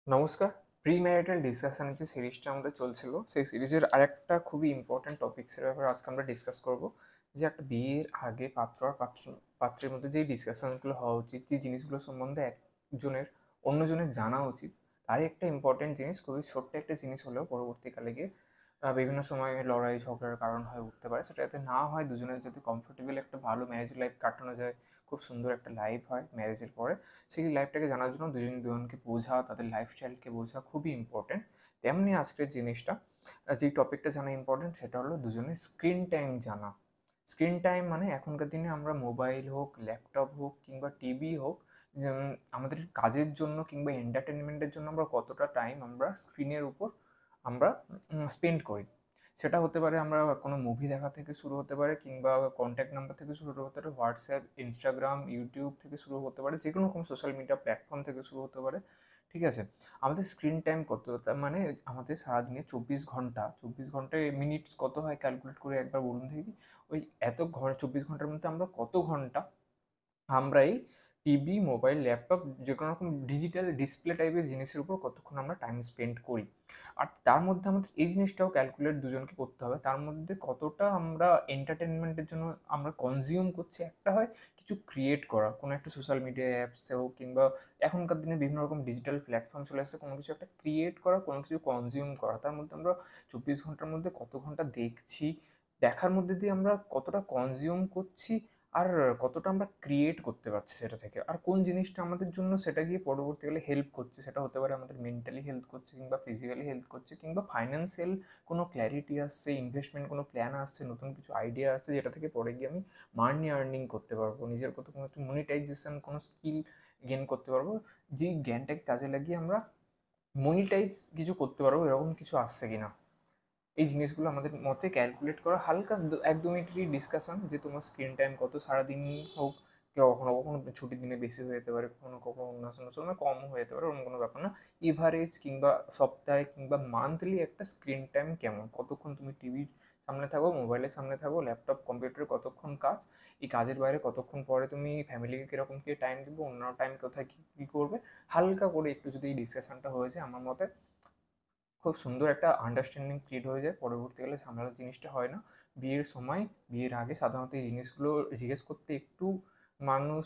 নমস্কার। প্রি-ম্যারিটাল ডিসকাশনের যে সিরিজটা আমাদের চলছিল, সেই সিরিজের আরেকটা খুবই ইম্পর্ট্যান্ট টপিকসের ব্যাপারে আজকে আমরা ডিসকাস করব। যে একটা বিয়ের আগে পাত্র আর পাত্রের মধ্যে যেই ডিসকাশনগুলো হওয়া উচিত, যে জিনিসগুলো সম্বন্ধে একজনের অন্যজনের জানা উচিত, তারই একটা ইম্পর্ট্যান্ট জিনিস, খুবই ছোট্ট একটা জিনিস হলেও পরবর্তীকালে গিয়ে বিভিন্ন সময় লড়াই ঝগড়ার কারণ হয়ে উঠতে পারে। সেটা যাতে না হয়, দুজনের যাতে কমফোর্টেবল একটা ভালো ম্যারেজ লাইফ কাটানো যায়, খুব সুন্দর একটা লাইফ হয় ম্যারেজের পরে, সেই লাইফটাকে জানার জন্য দুজনকে বোঝা, তাদের লাইফস্টাইলকে বোঝা খুবই ইম্পর্টেন্ট। তেমনি আজকের জিনিসটা, যেই টপিকটা জানা ইম্পর্টেন্ট, সেটা হলো দুজনের স্ক্রিন টাইম জানা। স্ক্রিন টাইম মানে এখনকার দিনে আমরা মোবাইল হোক, ল্যাপটপ হোক কিংবা টিভি হোক, আমাদের কাজের জন্য কিংবা এন্টারটেনমেন্টের জন্য আমরা কতটা টাইম আমরা স্ক্রিনের উপর আমরা স্পেন্ড করি। সেটা হতে পারে আমরা কোনো মুভি দেখা থেকে শুরু হতে পারে, কিংবা কন্ট্যাক্ট নাম্বার থেকে শুরু হতে পারে, হোয়াটসঅ্যাপ, ইনস্টাগ্রাম, ইউটিউব থেকে শুরু হতে পারে, যে কোনো রকম সোশ্যাল মিডিয়া প্ল্যাটফর্ম থেকে শুরু হতে পারে। ঠিক আছে? আমাদের স্ক্রিন টাইম কত, তার মানে আমাদের সারাদিনে 24 ঘন্টায় মিনিটস কত হয় ক্যালকুলেট করে একবার বলুন দেখি। ওই এত 24 ঘন্টার মধ্যে আমরা কত ঘন্টা আমরা এই টিভি, মোবাইল, ল্যাপটপ, যে কোনো রকম ডিজিটাল ডিসপ্লে টাইপের জিনিসের উপর কতক্ষণ আমরা টাইম স্পেন্ড করি। আর তার মধ্যে আমাদের এই জিনিসটাও ক্যালকুলেট দুজনকে করতে হবে, তার মধ্যে কতটা আমরা এন্টারটেনমেন্টের জন্য আমরা কনজিউম করছি। একটা হয় কিছু ক্রিয়েট করা, কোনো একটা সোশ্যাল মিডিয়া অ্যাপসে হোক, কিংবা এখনকার দিনে বিভিন্ন রকম ডিজিটাল প্ল্যাটফর্ম চলে আসছে, কোনো কিছু একটা ক্রিয়েট করা, কোনো কিছু কনজিউম করা। তার মধ্যে আমরা 24 ঘন্টার মধ্যে কত ঘন্টা দেখছি, দেখার মধ্যে দিয়ে আমরা কতটা কনজিউম করছি, আর কতটা আমরা ক্রিয়েট করতে পারছি সেটা থেকে, আর কোন জিনিসটা আমাদের জন্য সেটা গিয়ে পরবর্তীকালে হেল্প করছে। সেটা হতে পারে আমাদের মেন্টালি হেল্প করছে, কিংবা ফিজিক্যালি হেল্প করছে, কিংবা ফাইন্যান্সিয়াল কোনো ক্ল্যারিটি আসছে, ইনভেস্টমেন্ট কোনো প্ল্যান আসছে, নতুন কিছু আইডিয়া আসছে, যেটা থেকে পরে গিয়ে আমি মানি আর্নিং করতে পারবো, নিজের কত কোনো একটা মনিটাইজেশন, কোনো স্কিল গেন করতে পারবো, যেই জ্ঞানটাকে কাজে লাগিয়ে আমরা মনিটাইজ কিছু করতে পারবো, এরকম কিছু আসছে কিনা। এই জিনিসগুলো আমাদের মতে ক্যালকুলেট করা, হালকা 1-2 মিনিটেরই ডিসকাশন, যে তোমার স্ক্রিন টাইম কত সারাদিন হোক, কখনো কখনো ছুটির দিনে বেশি হয়ে যেতে পারে, কখনো কখনো অন্য সময় কম হয়ে যেতে পারে, ওরকম কোনো ব্যাপার না। এভারেজ কিংবা সপ্তাহে কিংবা মান্থলি একটা স্ক্রিন টাইম কেমন, কতক্ষণ তুমি টিভির সামনে থাকো, মোবাইলের সামনে থাকো, ল্যাপটপ কম্পিউটারে কতক্ষণ কাজ, এই কাজের বাইরে কতক্ষণ পরে তুমি ফ্যামিলিকে কীরকম কী টাইম দেবে, অন্য টাইম কোথায় কী করবে, হালকা করে একটু যদি এই ডিসকাশনটা হয়ে যায়, আমার মতে খুব সুন্দর একটা আন্ডারস্ট্যান্ডিং ক্রিয়েট হয়ে যায়। পরবর্তীকালে ঝামেলার জিনিসটা হয় না। বিয়ের সময়, বিয়ের আগে সাধারণত এই জিনিসগুলো জিজ্ঞেস করতে একটু মানুষ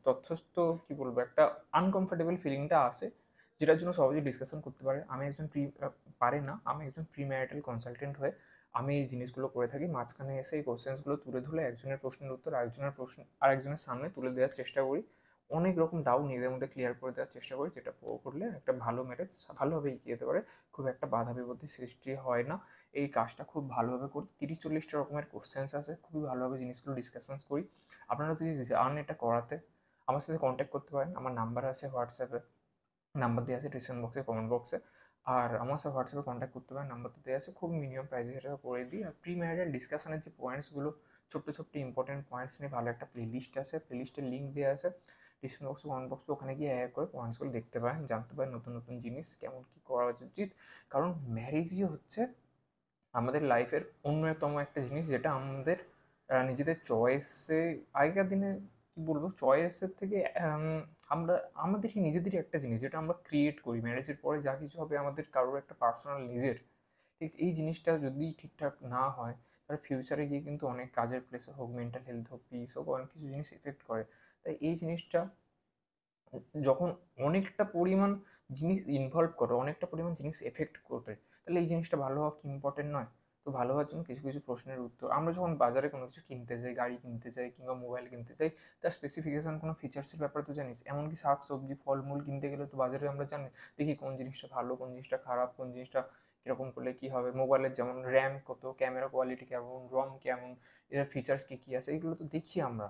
তথ্যস্থ কী বলবো, একটা আনকমফোর্টেবল ফিলিংটা আসে, যেটার জন্য সহজেই ডিসকাশন করতে পারে। আমি একজন পারে না, আমি একজন প্রি ম্যারিটাল কনসালটেন্ট হয়ে আমি এই জিনিসগুলো করে থাকি। মাঝখানে এসে এই কোশ্চেন্সগুলো তুলে ধরে একজনের প্রশ্নের উত্তর আরেকজনের সামনে তুলে দেওয়ার চেষ্টা করি। অনেক রকম ডাউট নিজেদের মধ্যে ক্লিয়ার করে দেওয়ার চেষ্টা করি, যেটা করলে একটা ভালো ম্যারেজ ভালোভাবে এগিয়ে যেতে পারে। খুব একটা বাধা বিপত্তির সৃষ্টি হয় না। এই কাজটা খুব ভালোভাবে করি। 30-40টা রকমের কোশ্চেন্স আছে, খুবই ভালোভাবে জিনিসগুলো ডিসকাশন করি। আপনারা যদি চান এটা করাতে, আমার সাথে কন্ট্যাক্ট করতে পারেন। আমার নাম্বার আছে হোয়াটসঅ্যাপে, নাম্বার দেওয়া আছে ডিসক্রিপশন বক্সে, কমেন্ট বক্সে। আর আমার সাথে হোয়াটসঅ্যাপে কন্ট্যাক্ট করতে পারেন, নাম্বার তো দেওয়া আছে। খুব মিনিমাম প্রাইসে এটা করে দিই। আর প্রি ম্যারিটাল ডিসকাশনের যে পয়েন্টসগুলো, ছোট্ট ছোট্ট ইম্পর্টেন্ট পয়েন্টস নিয়ে ভালো একটা প্লেলিস্ট আছে, প্লেলিস্টের লিঙ্ক দেওয়া আছে ডিসক্রিপশন বক্সে, কমেন্ট বক্সে। ওখানে গিয়ে এক করে পয়েন্টসগুলো দেখতে পারেন, জানতে পারেন নতুন নতুন জিনিস কেমন কী করা উচিত। কারণ ম্যারেজই হচ্ছে আমাদের লাইফের অন্যতম একটা জিনিস, যেটা আমাদের নিজেদের চয়েসে, আগেকার দিনে কী বলবো, চয়েসের থেকে আমরা আমাদেরই নিজেদেরই একটা জিনিস, যেটা আমরা ক্রিয়েট করি। ম্যারেজের পরে যা কিছু হবে আমাদের কারোর একটা পার্সোনাল নিজের। ঠিক এই জিনিসটা যদি ঠিকঠাক না হয়, তাহলে ফিউচারে গিয়ে কিন্তু অনেক কাজের প্রেসার হোক, মেন্টাল হেলথ হোক, পিস হোক, অনেক কিছু জিনিস এফেক্ট করে। তাই এই জিনিসটা যখন অনেকটা পরিমাণ জিনিস ইনভলভ করে, অনেকটা পরিমাণ জিনিস এফেক্ট করবে, তাহলে এই জিনিসটা ভালো হওয়া কি ইম্পর্টেন্ট নয়? তো ভালো হওয়ার জন্য কিছু কিছু প্রশ্নের উত্তর, আমরা যখন বাজারে কোনো কিছু কিনতে যাই, গাড়ি কিনতে চাই কিংবা মোবাইল কিনতে চাই, তার স্পেসিফিকেশন কোনো ফিচার্সের ব্যাপারে তো জানিস। এমনকি শাক সবজি ফলমূল কিনতে গেলে তো বাজারে আমরা জানি, দেখি কোন জিনিসটা ভালো, কোন জিনিসটা খারাপ, কোন জিনিসটা কীরকম করলে কী হবে। মোবাইলের যেমন র্যাম কত, ক্যামেরা কোয়ালিটি কেমন, রম কেমন, এর ফিচার্স কী কী আছে, এগুলো তো দেখি আমরা।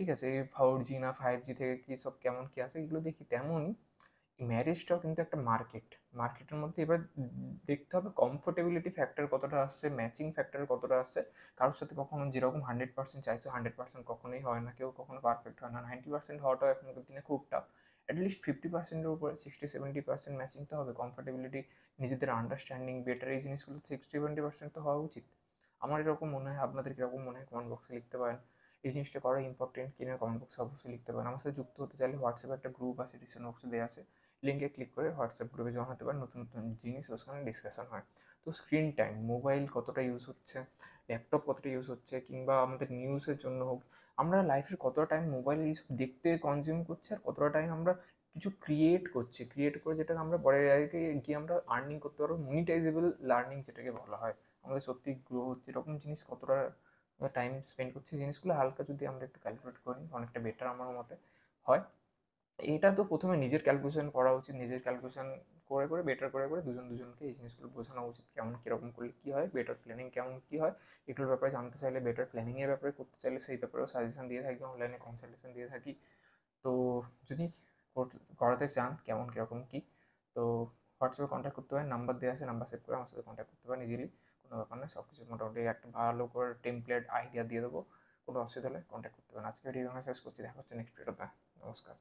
ঠিক আছে? এই 4G না 5G থেকে কী সব কেমন কী আছে, এগুলো দেখি। তেমনই ম্যারেজটাও কিন্তু একটা মার্কেট। মার্কেটের মধ্যে এবার দেখতে হবে কমফোর্টেবিলিটি ফ্যাক্টর কতটা আসছে, ম্যাচিং ফ্যাক্টর কতটা আসছে। কারোর সাথে কখনো যেরকম 100% চাইছো, 100% কখনোই হয় না, কেউ কখনো পারফেক্ট হয় না। 90% হওয়াটাও এখনকার দিনে খুব টাফ। অ্যাটলিস্ট 50%-এর উপরে 60-70% ম্যাচিং তো হবে। কমফোর্টেবিলিটি, নিজেদের আন্ডারস্ট্যান্ডিং বেটার, এই জিনিসগুলো 60-70% তো হওয়া উচিত। আমার এরকম মনে হয়, আপনাদের কীরকম মনে হয় কমেন্ট বক্সে লিখতে পারেন। এই জিনিসটা করা ইম্পর্টেন্ট কিনা কমেন্ট বক্সে অবশ্যই লিখতে পারেন। আমার সাথে যুক্ত হতে চাইলে হোয়াটসঅ্যাপে একটা গ্রুপ আছে, ডিসক্রিপশন বক্সে দেওয়া আছে। লিঙ্কে ক্লিক করে হোয়াটসঅ্যাপ গ্রুপে জয়েন হতে পারে, নতুন নতুন জিনিস ওখানে ডিসকাশন হয়। তো স্ক্রিন টাইম, মোবাইল কতটা ইউজ হচ্ছে, ল্যাপটপ কতটা ইউজ হচ্ছে, কিংবা আমাদের নিউজের জন্য হোক, আমরা লাইফের কতটা টাইম মোবাইল এইসব দেখতে কনজিউম করছি, আর কতটা টাইম আমরা কিছু ক্রিয়েট করছি, ক্রিয়েট করে যেটাকে আমরা পরে জায়গায় গিয়ে আমরা আর্নিং করতে পারবো, মনিটাইজেবল লার্নিং যেটাকে বলা হয়। আমাদের সত্যি গ্রোথ এরকম জিনিস কতটা টাইম স্পেন্ড করছি, জিনিসগুলো হালকা যদি আমরা একটু ক্যালকুলেট করি অনেকটা বেটার আমার মতে হয়। এটা তো প্রথমে নিজের ক্যালকুলেশন করা উচিত, নিজের ক্যালকুলেশন করে করে বেটার করে করে দুজনকে এই জিনিসগুলো বোঝানো উচিত, কেমন কীরকম করলে কী হয়, বেটার প্ল্যানিং কেমন কী হয়। এগুলোর ব্যাপারে জানতে চাইলে, বেটার প্ল্যানিংয়ের ব্যাপারে করতে চাইলে সেই ব্যাপারেও সাজেশন দিয়ে থাকি, অনলাইনে কনসালটেশন দিয়ে থাকি। তো যদি করাতে চান কেমন কীরকম কী, তো হোয়াটসঅ্যাপে কন্ট্যাক্ট করতে পারেন, নাম্বার দেওয়া আছে, নাম্বার সেভ করে আমার সাথে কন্ট্যাক্ট করতে পারেন ইজিলি, কোনো ব্যাপার না। সব কিছু মোটামুটি একটা ভালো করে টেমপ্লেট আইডিয়া দিয়ে দেবো, কোনো অসুবিধা হলে কন্ট্যাক্ট করতে পারেন। আজকে ভিডিও শেষ করছি, দেখা হচ্ছে নেক্সট ভিডিওতে। নমস্কার।